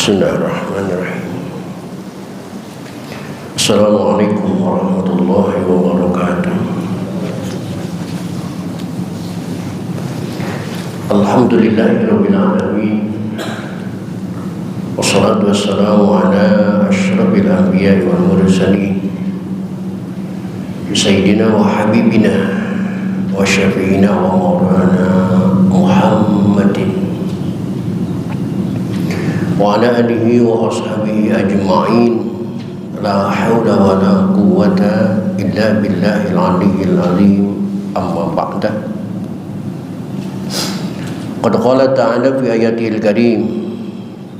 Bismillahirrahmanirrahim. Assalamualaikum warahmatullahi wabarakatuh. Alhamdulillahirabbil alamin. Wassalatu wassalamu ala asyrafil anbiya'i wal mursalin. Sayyidina wa habibina wa syafi'ina wa maulana Muhammadin wa ala alihi wa ashabihi ajma'in. La hawla wa la quwwata illa billahil aliyyil azim. Amma ba'da. Qad qala ta'ala fi ayatihil karim.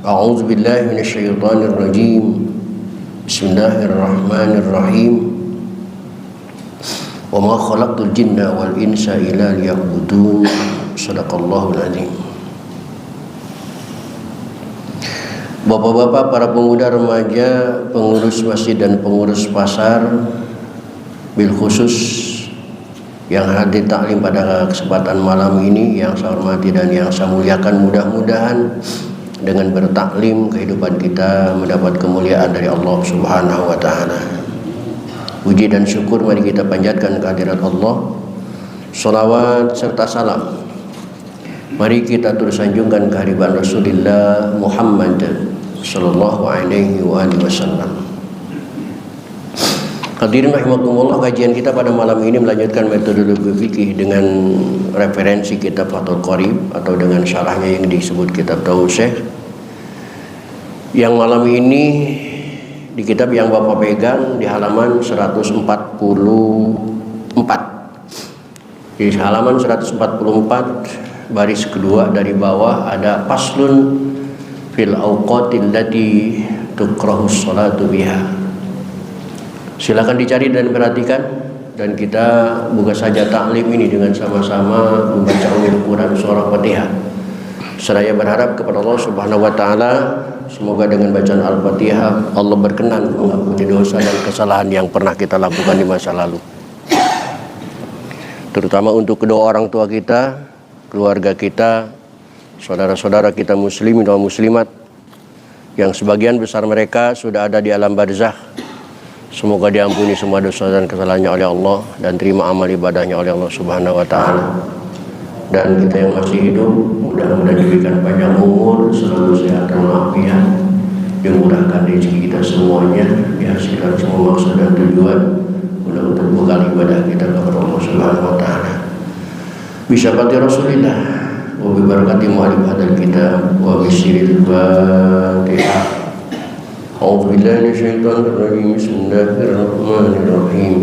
A'udzu billahi minasy syaithanir rajim. Bismillahirrahmanirrahim. Wa ma khalaqtul jinna wal insa illa liya'budun. Shadaqallahul azim. Bapak-bapak, para pemuda, remaja, pengurus masjid dan pengurus pasar, bil khusus yang hadir taklim pada kesempatan malam ini, yang saya hormati dan yang saya muliakan, mudah-mudahan dengan bertaklim kehidupan kita mendapat kemuliaan dari Allah Subhanahu wa taala. Puji dan syukur mari kita panjatkan kehadirat Allah. Shalawat serta salam mari kita terus sanjungkan kehadiran Rasulullah Muhammad sallallahu alaihi wa alihi wasallam. Hadirin rahimakumullah, kajian kita pada malam ini melanjutkan metodologi fikih dengan referensi kitab Fathul Qorib atau dengan syarahnya yang disebut kitab Tausyekh. Yang malam ini di kitab yang Bapak pegang di halaman 144. Di halaman 144 baris kedua dari bawah ada faslun fil awqatil lati tukrahus salatu biha. Silakan dicari dan perhatikan, dan kita buka saja taklim ini dengan sama-sama membaca Ummul Quran surah Fatihah. Seraya berharap kepada Allah Subhanahu wa taala semoga dengan bacaan Al-Fatihah Allah berkenan mengampuni dosa dan kesalahan yang pernah kita lakukan di masa lalu. Terutama untuk kedua orang tua kita, keluarga kita, saudara-saudara kita muslimin dan muslimat yang sebagian besar mereka sudah ada di alam barzakh. Semoga diampuni semua dosa dan kesalahannya oleh Allah dan terima amal ibadahnya oleh Allah Subhanahu wa taala. Dan kita yang masih hidup mudah-mudahan diberikan panjang umur, selalu sehat dan walafiat, dimudahkan rezeki kita semuanya, dihasilkan semua maksud dan tujuan untuk bekal ibadah kita kepada Allah Subhanahu wa taala. Bisyafaati Rasulillah wa bi barakati mu'allif hadzal kitab wa bi sirril Fatihah. A'udzu billahi minasyaitonir rajim. Bismillahirrahmanirrahim.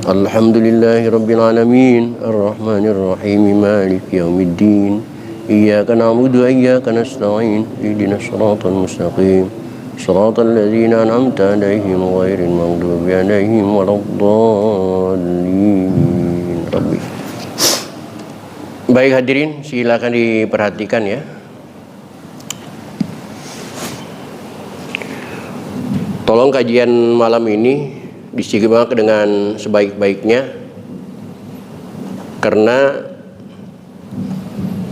Alhamdulillahi rabbil alamin arrahmanir rahim maliki yaumiddin. Iyyaka na'budu wa iyyaka nasta'in. Ihdinas siratal mustaqim. Shiratal ladzina an'amta 'alaihim ghairil maghdubi 'alaihim waladdallin. Amin. Baik hadirin, silakan diperhatikan ya. Tolong kajian malam ini disimak dengan sebaik-baiknya, karena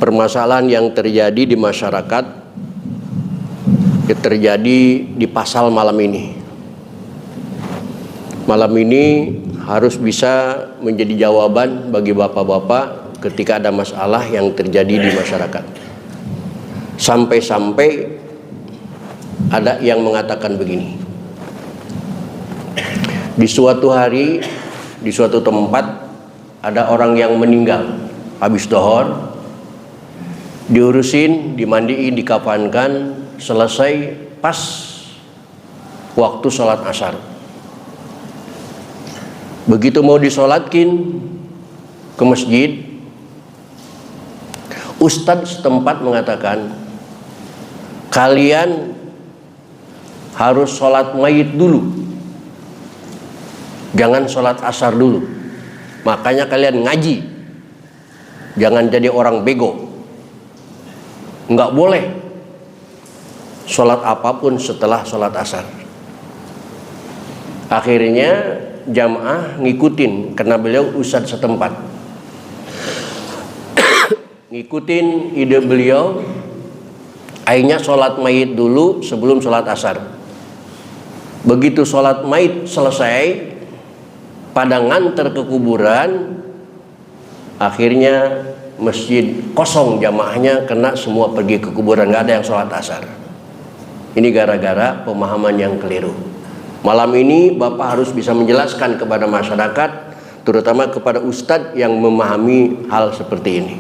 permasalahan yang terjadi di masyarakat terjadi di pasal malam ini. Malam ini harus bisa menjadi jawaban bagi bapak-bapak ketika ada masalah yang terjadi di masyarakat. Sampai-sampai ada yang mengatakan begini. Di suatu hari, di suatu tempat ada orang yang meninggal habis dohor, diurusin, dimandiin, dikafankan, selesai pas waktu sholat asar. Begitu mau disolatkin ke masjid, ustadz setempat mengatakan, kalian harus sholat mayit dulu, jangan sholat asar dulu. Makanya kalian ngaji, jangan jadi orang bego. Nggak boleh sholat apapun setelah sholat asar. Akhirnya jamaah ngikutin, karena beliau ustadz setempat. ngikutin ide beliau, Akhirnya sholat mayit dulu sebelum sholat asar. Begitu sholat mayit selesai, pada nganter ke kuburan, akhirnya masjid kosong jamaahnya karena semua pergi ke kuburan, nggak ada yang sholat asar. Ini gara-gara pemahaman yang keliru. Malam ini Bapak harus bisa menjelaskan kepada masyarakat, terutama kepada ustadz yang memahami hal seperti ini.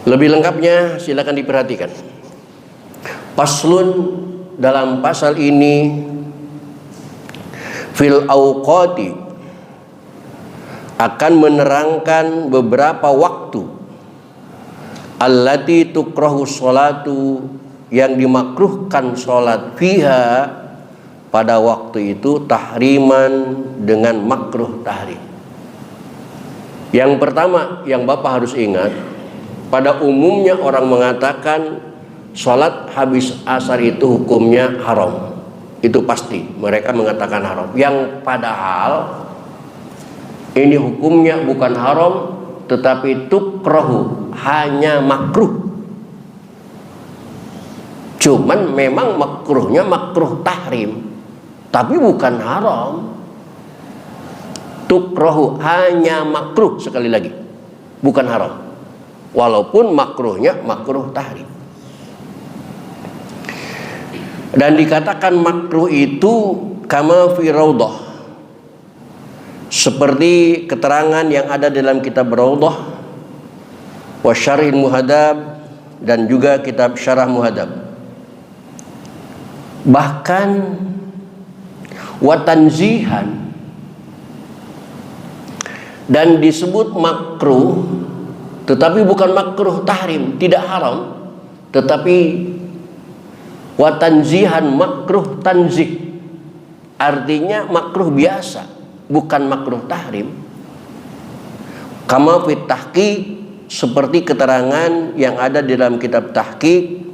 Lebih lengkapnya silakan diperhatikan. Paslun dalam pasal ini fil awqati akan menerangkan beberapa waktu allati tukrahu sholatu, yang dimakruhkan sholat fiha pada waktu itu, tahriman dengan makruh tahrim. Yang pertama yang Bapak harus ingat, pada umumnya orang mengatakan sholat habis asar itu hukumnya haram. Itu pasti mereka mengatakan haram, yang padahal ini hukumnya bukan haram, tetapi tukrahu, hanya makruh. Cuman memang makruhnya makruh tahrim, tapi bukan haram. Tukrahu, hanya makruh, sekali lagi, bukan haram. Walaupun makruhnya makruh tahrim. Dan dikatakan makruh itu kama fi raudhah, seperti keterangan yang ada dalam kitab Raudhah wa Syarhil Muhadzab dan juga kitab Syarah Muhadzab. Bahkan wa tanzihan, dan disebut makruh tetapi bukan makruh tahrim, tidak haram, tetapi wa tanzihan, makruh tanzih, artinya makruh biasa, bukan makruh tahrim. Kama fit tahqiq, seperti keterangan yang ada di dalam kitab Tahqiq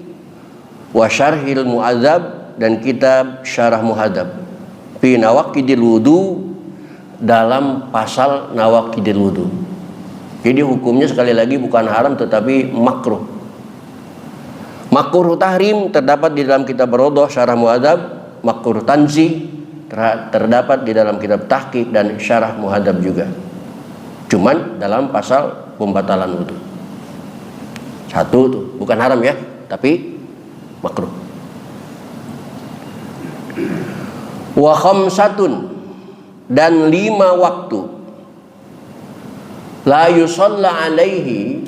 wa Syarhil Muhadzab dan kitab Syarah Muhadzab fi nawaqidil wudu, dalam pasal nawaqidil wudu. Jadi hukumnya sekali lagi bukan haram tetapi makruh. Makruh tahrim terdapat di dalam kitab Raudhah Syarah Muhadzab, makruh tanzih terdapat di dalam kitab Tahqiq dan Syarah Muhadzab juga. Cuman dalam pasal pembatalan wudu. Satu tuh, bukan haram ya, tapi makruh. Wa khamsatun, dan 5 waktu la yusalla alaihi,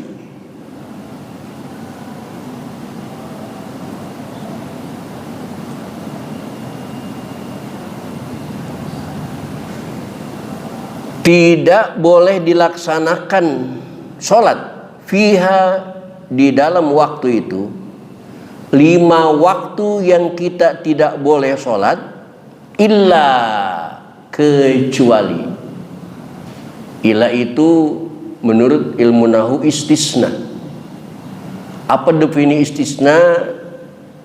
tidak boleh dilaksanakan sholat fiha, di dalam waktu itu. 5 waktu yang kita tidak boleh sholat, illa, kecuali. Illa itu menurut ilmu nahu istisna. Apa definisi istisna?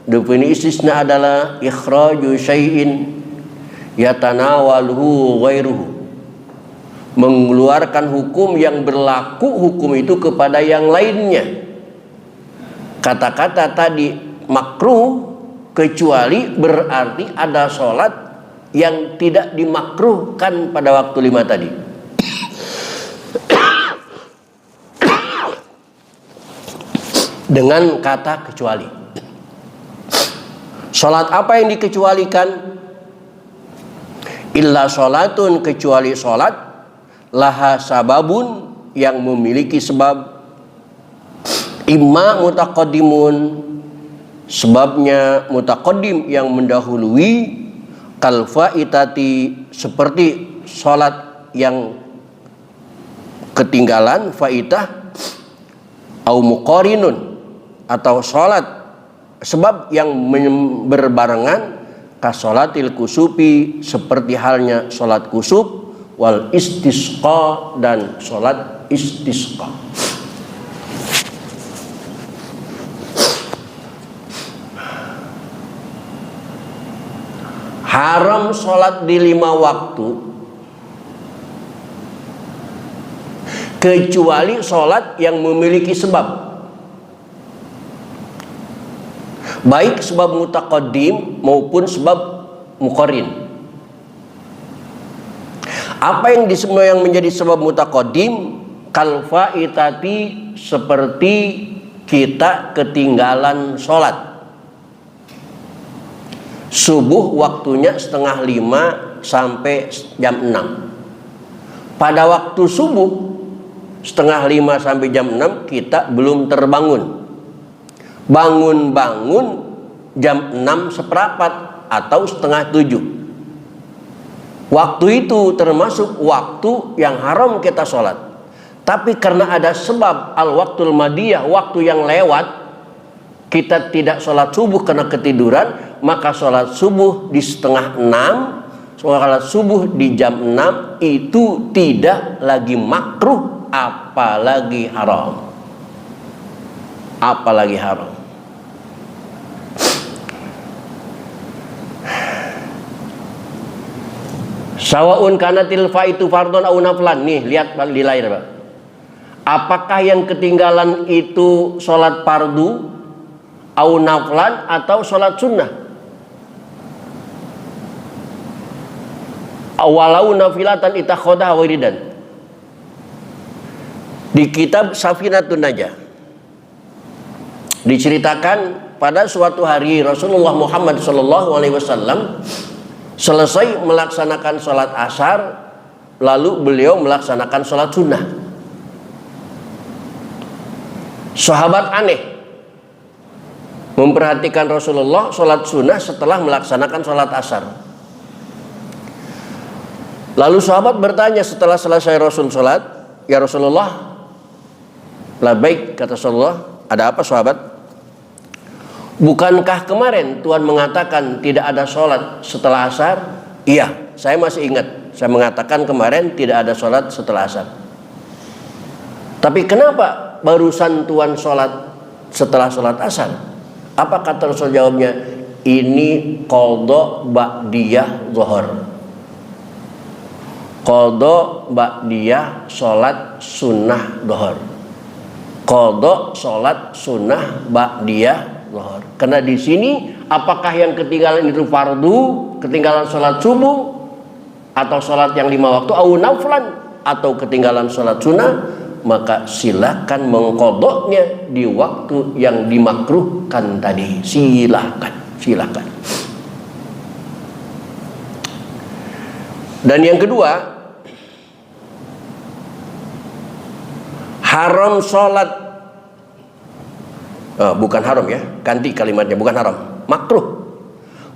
Definisi istisna adalah ikhraju syai'in yatanawaluhu ghairuhu, mengeluarkan hukum yang berlaku hukum itu kepada yang lainnya. Kata-kata tadi makruh kecuali berarti ada sholat yang tidak dimakruhkan pada waktu 5 tadi. Dengan kata kecuali. Sholat apa yang dikecualikan? Illa sholatun, kecuali sholat laha sababun, yang memiliki sebab. Imma mutaqaddimun, sebabnya mutaqaddim, yang mendahului. Kal faitati, seperti sholat yang ketinggalan, faitah. Au muqarinun, atau sholat sebab yang berbarengan, kasolatil kusufi, seperti halnya sholat kusuf, wal istisqa, dan sholat istisqa. Haram sholat di 5 waktu kecuali sholat yang memiliki sebab. baik sebab mutaqaddim maupun sebab muqarrin. Apa yang menjadi sebab mutaqaddim? Kal faitati, seperti kita ketinggalan sholat subuh, waktunya 4:30 sampai jam 6. Pada waktu subuh 4:30 sampai jam 6 kita belum terbangun. Bangun jam 6:15 atau 6:30. Waktu itu termasuk waktu yang haram kita sholat. Tapi karena ada sebab al-waktul madiyah, waktu yang lewat, kita tidak sholat subuh karena ketiduran, maka sholat subuh di 5:30, sholat subuh di jam 6 itu tidak lagi makruh, apalagi haram. Apalagi haram. Sawaun kanatil faitu fardhon au naflan. Nih, lihat di layar, Pak. Apakah yang ketinggalan itu sholat fardu, au naflan, atau sholat sunnah? Awalau nafilatan itakhodah wiridan. Di kitab Safinatun Najah diceritakan pada suatu hari Rasulullah Muhammad SAW selesai melaksanakan sholat asar, lalu beliau melaksanakan sholat sunnah. Sahabat aneh memperhatikan Rasulullah sholat sunnah setelah melaksanakan sholat asar. Lalu sahabat bertanya setelah selesai Rasul sholat, "Ya Rasulullah," "Labaik," kata Rasulullah. "Ada apa sahabat?" "Bukankah kemarin Tuhan mengatakan tidak ada sholat setelah asar?" "Iya, saya masih ingat. Saya mengatakan kemarin tidak ada sholat setelah asar. Tapi kenapa barusan Tuhan sholat setelah sholat asar?" Apa kata Rasul jawabnya? "Ini qadha ba'diyah zuhur." Qadha ba'diyah sholat sunnah zuhur. Qadha sholat sunnah ba'diyah zuhur. Karena di sini apakah yang ketinggalan itu fardu, ketinggalan sholat subuh, atau sholat yang 5 waktu, au naflan, atau ketinggalan sholat sunnah, maka silakan mengqadhanya di waktu yang dimakruhkan tadi. Silakan. Dan yang kedua, haram sholat, bukan haram ya, ganti kalimatnya, bukan haram,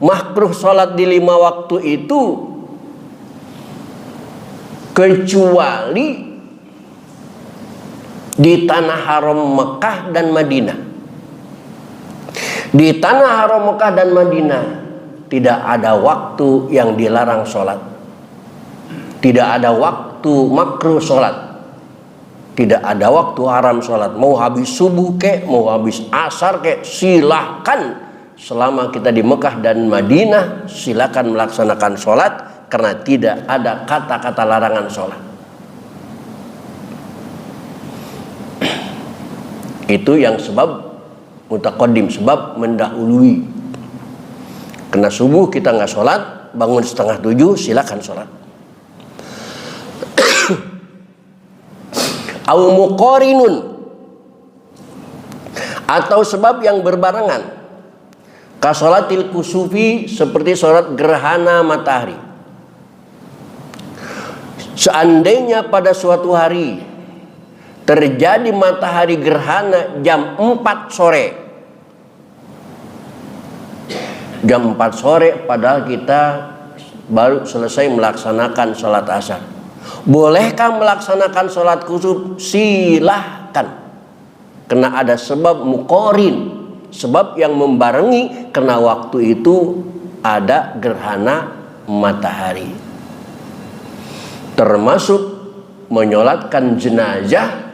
makruh sholat di 5 waktu itu kecuali di tanah haram Mekah dan Madinah. Di tanah haram Mekah dan Madinah tidak ada waktu yang dilarang sholat, tidak ada waktu makruh sholat, tidak ada waktu haram sholat. Mau habis subuh kek, mau habis asar kek, silahkan. Selama kita di Mekah dan Madinah, silakan melaksanakan sholat, karena tidak ada kata-kata larangan sholat. Itu yang sebab mutaqaddim, sebab mendahului. Karena subuh kita nggak sholat, bangun 6:30, silakan sholat. Au muqarinun, atau sebab yang berbarengan, kasolatil kusufi, seperti sholat gerhana matahari. Seandainya pada suatu hari terjadi matahari gerhana jam 4 sore. Jam 4 sore padahal kita baru selesai melaksanakan sholat asar. Bolehkah melaksanakan sholat kusuf? Silahkan. Karena ada sebab muqarin, sebab yang membarengi, karena waktu itu ada gerhana matahari. Termasuk menyolatkan jenazah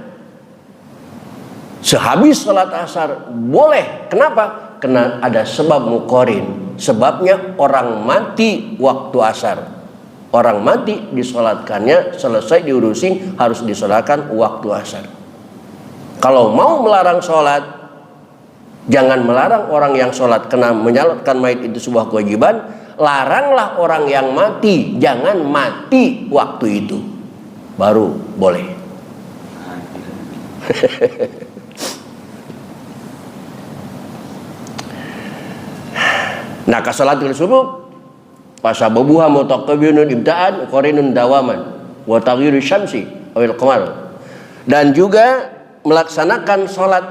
sehabis sholat asar boleh. Kenapa? Karena ada sebab muqarin. Sebabnya orang mati waktu asar. Orang mati disolatkannya, selesai diurusin, harus disolatkan waktu asar. Kalau mau melarang sholat, Jangan melarang orang yang sholat, karena menyalatkan mayit itu sebuah kewajiban. Laranglah orang yang mati, jangan mati waktu itu, baru boleh. Nah, kasalatul subuh pasababuha mutaqabbinun ibta'an qarinun dawaman wa taghyiru syamsi awil qamar. Dan juga melaksanakan sholat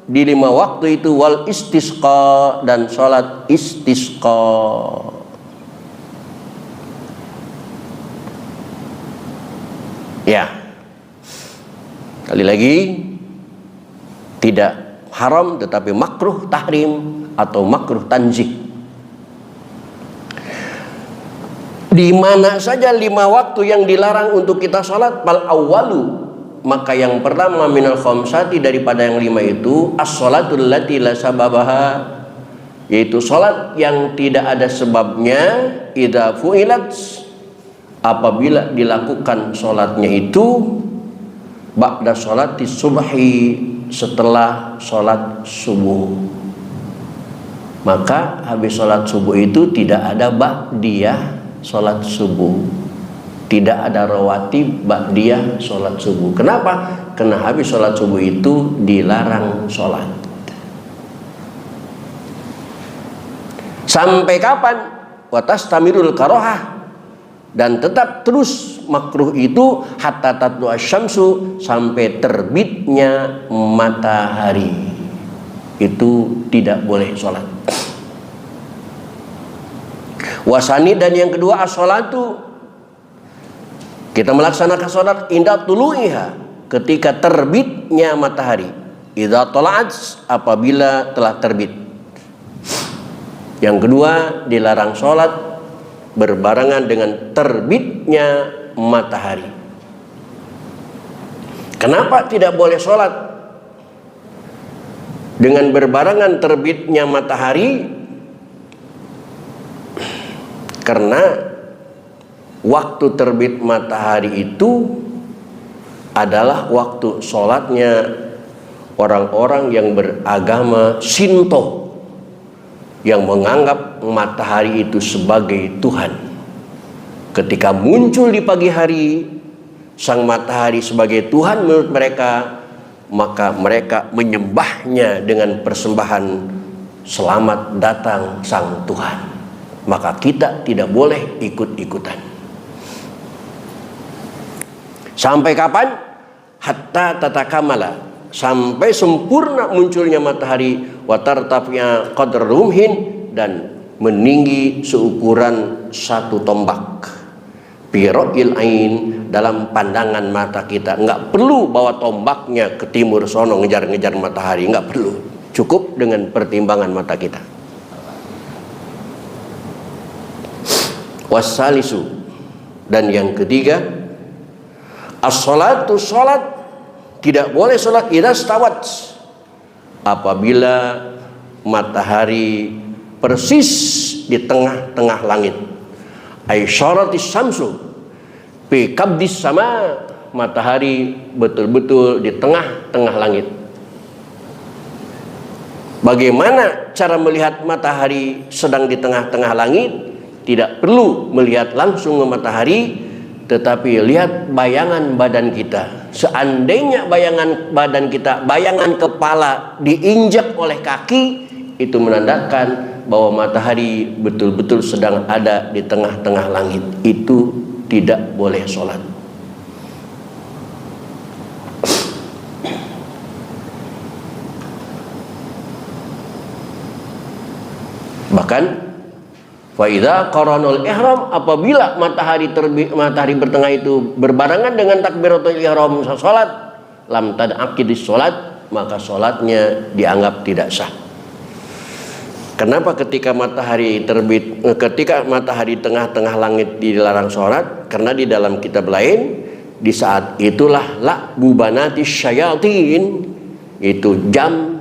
di 5 waktu itu wal istisqa, dan sholat istisqa. Ya, kali lagi tidak haram tetapi makruh tahrim atau makruh tanzih. Di mana saja 5 waktu yang dilarang untuk kita sholat, fal awwalu, maka yang pertama minal khamsati, daripada yang 5 itu, as-sholatul lati la sababaha, yaitu sholat yang tidak ada sebabnya, idza fu'ilat, apabila dilakukan sholatnya itu ba'da sholati subhi, setelah sholat subuh. Maka habis sholat subuh itu tidak ada ba'diyah sholat subuh, tidak ada rawatib ba'diyah sholat subuh. Kenapa? Karena habis sholat subuh itu dilarang sholat. Sampai kapan? Watastamirul karohah, dan tetap terus makruh itu hatta tatlu asyamsu, sampai terbitnya matahari. Itu tidak boleh sholat. Wasani, dan yang kedua as-sholatu, kita melaksanakan sholat indah tulu'iha, ketika terbitnya matahari. Idza tala'at, apabila telah terbit. Yang kedua, dilarang sholat berbarengan dengan terbitnya matahari. Kenapa tidak boleh sholat dengan berbarengan terbitnya matahari? Karena waktu terbit matahari itu adalah waktu sholatnya orang-orang yang beragama Shinto, yang menganggap matahari itu sebagai Tuhan. Ketika muncul di pagi hari sang matahari sebagai Tuhan menurut mereka, maka mereka menyembahnya dengan persembahan selamat datang sang Tuhan. Maka kita tidak boleh ikut-ikutan. Sampai kapan? Hatta tatakamala, sampai sempurna munculnya matahari, watartafnya qadr rumhin, dan meninggi seukuran 1 tombak. Biro'il ain, dalam pandangan mata kita. Enggak perlu bawa tombaknya ke timur sono ngejar-ngejar matahari, enggak perlu. Cukup dengan pertimbangan mata kita. Wassalisu, dan yang ketiga, as-sholatu, sholat tidak boleh sholat idza stawat, apabila matahari persis di tengah-tengah langit. Ay syaratis samsu fi kabdis sama, matahari betul-betul di tengah-tengah langit. Bagaimana cara melihat matahari sedang di tengah-tengah langit? Tidak perlu melihat langsung ke matahari, tetapi lihat bayangan badan kita. Seandainya bayangan badan kita, bayangan kepala diinjak oleh kaki, itu menandakan bahwa matahari betul-betul sedang ada di tengah-tengah langit. Itu tidak boleh sholat. Bahkan fa idza qaranul ihram, apabila matahari terbit, matahari bertengah itu berbarengan dengan takbiratul ihram salat, lam tad'aqidis salat, maka salatnya dianggap tidak sah. Kenapa ketika matahari terbit, ketika matahari tengah-tengah langit dilarang salat? Karena di dalam kitab lain, di saat itulah la bubanati syayatin, itu jam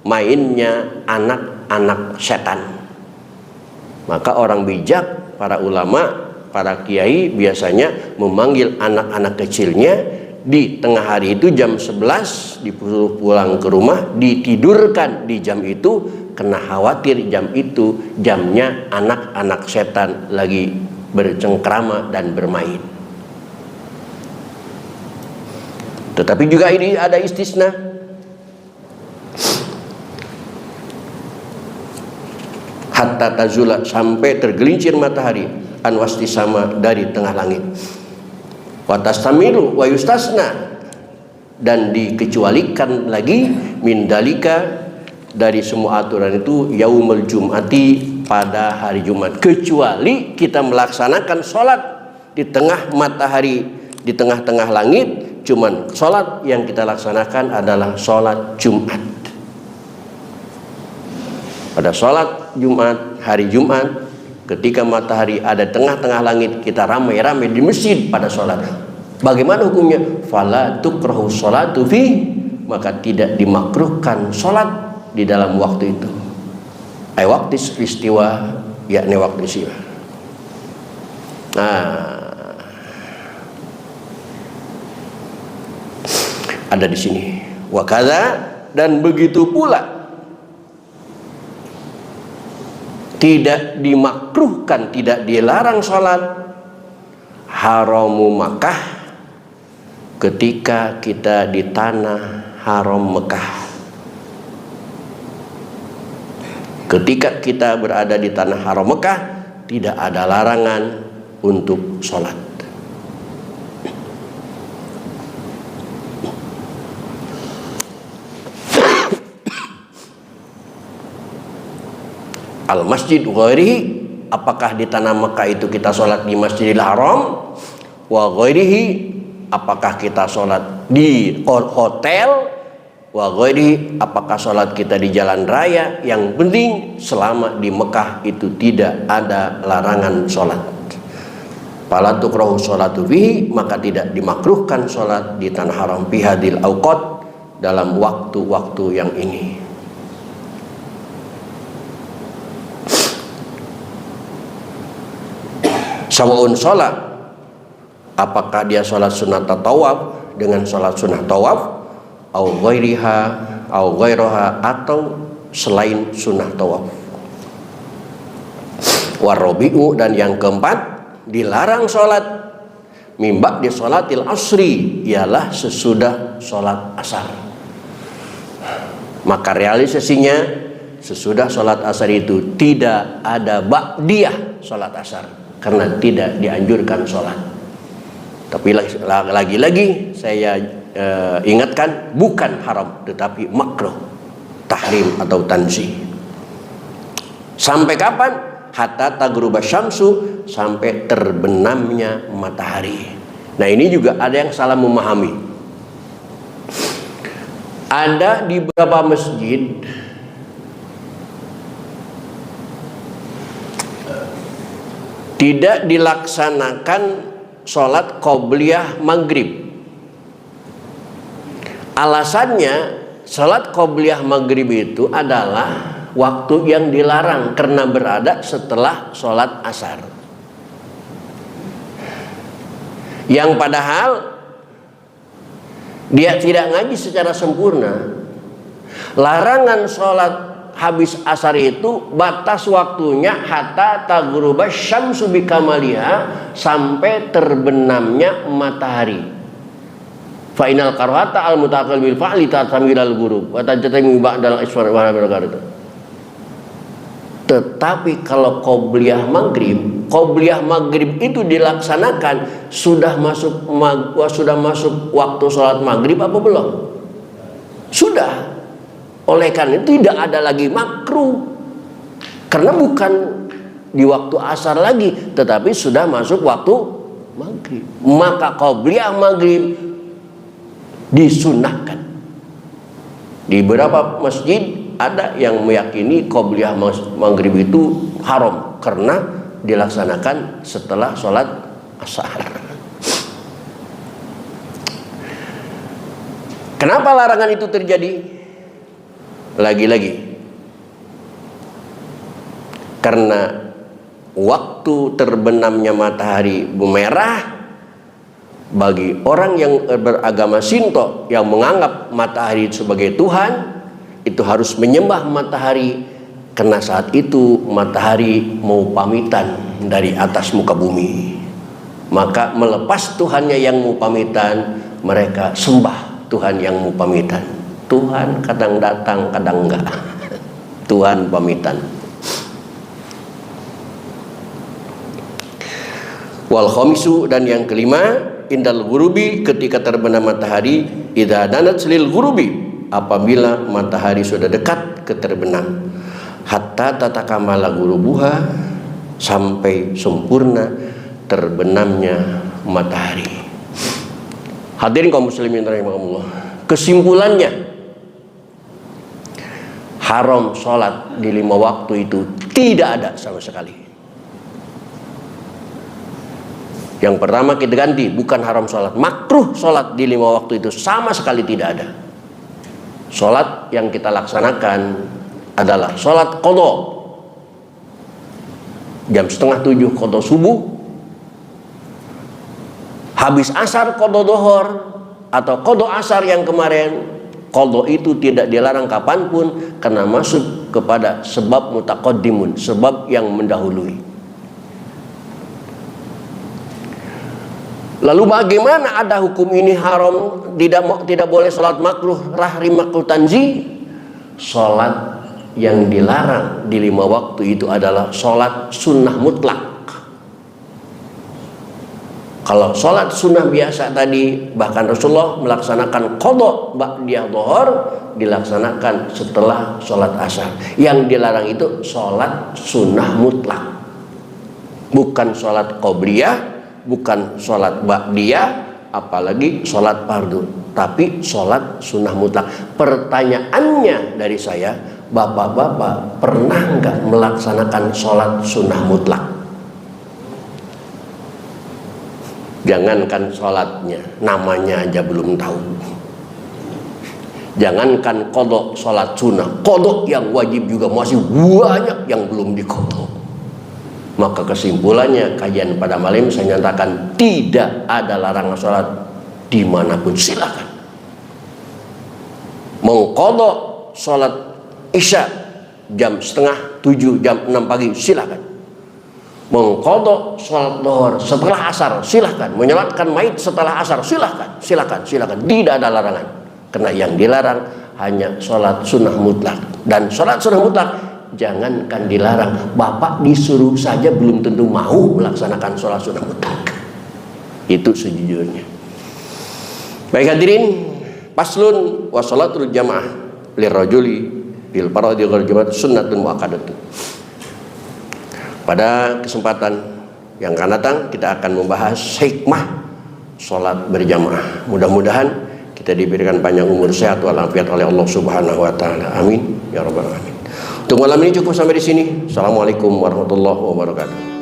mainnya anak-anak setan. Maka orang bijak, para ulama, para kiai biasanya memanggil anak-anak kecilnya di tengah hari itu jam 11 disuruh pulang ke rumah, ditidurkan di jam itu, kena khawatir jam itu jamnya anak-anak setan lagi bercengkrama dan bermain. Tetapi juga ini ada istisna. Hatta tazula, sampai tergelincir matahari, anwasti sama, dari tengah langit. Watastamilu wa yustasna, dan dikecualikan lagi min dalika, dari semua aturan itu, yaumul jum'ati, pada hari Jumat, kecuali kita melaksanakan sholat di tengah matahari, di tengah-tengah langit. Cuman sholat yang kita laksanakan adalah sholat Jumat. Pada sholat Jumat, hari Jumat, ketika matahari ada tengah-tengah langit, kita ramai-ramai di masjid pada sholat. Bagaimana hukumnya? Fala tukrahu sholatu fi, maka tidak dimakruhkan sholat di dalam waktu itu. Waktu istiwa, yakni waktu istiwa. Ada di sini. Wakadha, dan begitu pula tidak dimakruhkan, tidak dilarang sholat haramu Makkah ketika kita di tanah haram Mekah. Ketika kita berada di tanah haram Mekah, tidak ada larangan untuk sholat. Al-masjid ghairihi, apakah di tanah Mekah itu kita sholat di Masjidil Haram, wa ghairihi, apakah kita sholat di hotel, wa ghairihi, apakah sholat kita di jalan raya. Yang penting selama di Mekah itu tidak ada larangan sholat. Fala tukrahu sholatu fihi, maka tidak dimakruhkan sholat di tanah haram, bihadil awqat, dalam waktu-waktu yang ini. Sawaun sholat, apakah dia sholat sunat tawaf dengan sholat sunat tawaf, au ghairiha au ghairaha, atau selain sunnah tawaf. Warabi'u, dan yang keempat, dilarang sholat mimba di sholatil asri, ialah sesudah sholat asar. Maka realisasinya sesudah sholat asar itu tidak ada ba'diyah sholat asar, karena tidak dianjurkan sholat. Tapi lagi-lagi saya ingatkan, bukan haram tetapi makruh, tahrim atau tanzih. Sampai kapan? Hatta tagruba syamsu, sampai terbenamnya matahari. Nah, ini juga ada yang salah memahami. Ada di beberapa masjid tidak dilaksanakan sholat qobliyah maghrib. Alasannya, sholat qobliyah maghrib itu adalah waktu yang dilarang karena berada setelah sholat asar. Yang padahal dia tidak ngaji secara sempurna. Larangan sholat habis asar itu batas waktunya hatta taghruba syamsu bikamaliha, sampai terbenamnya matahari. Fa inal karhata al mutaqal bil fa'li tatamilal ghurub wa tajtami ba'dal isfar wa barakatuh. Tetapi kalau qobliyah maghrib itu dilaksanakan sudah masuk waktu sholat maghrib apa belum? Sudah. Oleh karena itu tidak ada lagi makruh, karena bukan di waktu asar lagi, tetapi sudah masuk waktu maghrib. Maka qobliyah maghrib disunahkan. Di beberapa masjid ada yang meyakini qobliyah maghrib itu haram karena dilaksanakan setelah sholat asar. Kenapa larangan itu terjadi? Lagi-lagi karena waktu terbenamnya matahari merah Bagi orang yang beragama Shinto yang menganggap matahari sebagai Tuhan, itu harus menyembah matahari, karena saat itu matahari mau pamitan dari atas muka bumi. Maka melepas Tuhannya yang mau pamitan, mereka sembah Tuhan yang mau pamitan. Tuhan kadang datang, kadang enggak. Tuhan pamitan. Wal khamisu, dan yang kelima, indal ghurubi, ketika terbenam matahari, idza danat lil ghurubi, apabila matahari sudah dekat ke terbenam, hatta tatakamala ghurubuha, sampai sempurna terbenamnya matahari. Hadirin kaum muslimin rahimakumullah, kesimpulannya, haram sholat di 5 waktu itu tidak ada sama sekali. Yang pertama kita ganti, bukan haram sholat, makruh sholat di 5 waktu itu sama sekali tidak ada. Sholat yang kita laksanakan adalah sholat qadha, jam 6:30 qadha subuh, habis asar qadha dhuhur, atau qadha asar yang kemarin. Qadha itu tidak dilarang kapanpun, karena masuk kepada sebab mutaqaddimun, sebab yang mendahului. Lalu bagaimana ada hukum ini haram, tidak boleh sholat makruh, rahri makruh tanzi? Sholat yang dilarang di 5 waktu itu adalah sholat sunnah mutlak. Kalau sholat sunnah biasa tadi, bahkan Rasulullah melaksanakan qadha ba'diyah dhuhur, dilaksanakan setelah sholat asar. Yang dilarang itu sholat sunnah mutlak, bukan sholat qobliyah, bukan sholat ba'diyah, apalagi sholat fardu, tapi sholat sunnah mutlak. Pertanyaannya dari saya, bapak-bapak pernah nggak melaksanakan sholat sunnah mutlak? Jangankan sholatnya, namanya aja belum tahu. Jangankan qadha sholat sunnah, qadha yang wajib juga masih banyak yang belum diqadha. Maka kesimpulannya, kajian pada malam saya nyatakan tidak ada larangan sholat dimanapun, silakan. Mengqadha sholat isya jam 6:30, jam 6 pagi, silakan. Mengqadha sholat dhuhur setelah asar, silakan. Menyolatkan maid setelah asar, silakan, silakan, silakan. Tidak ada larangan, karena yang dilarang hanya sholat sunnah mutlak. Dan sholat sunnah mutlak, jangankan dilarang, bapak disuruh saja belum tentu mau melaksanakan sholat sunnah mutlak. Itu sejujurnya. Baik hadirin, paslun wa sholatul jamaah lirrajuli bil faradi wal jamaah sunnatun muakkadatun. Pada kesempatan yang akan datang kita akan membahas hikmah sholat berjamaah. Mudah-mudahan kita diberikan panjang umur, sehat walafiat oleh Allah Subhanahu wa taala. Amin ya rabbal alamin. Untuk malam ini cukup sampai di sini. Assalamualaikum warahmatullahi wabarakatuh.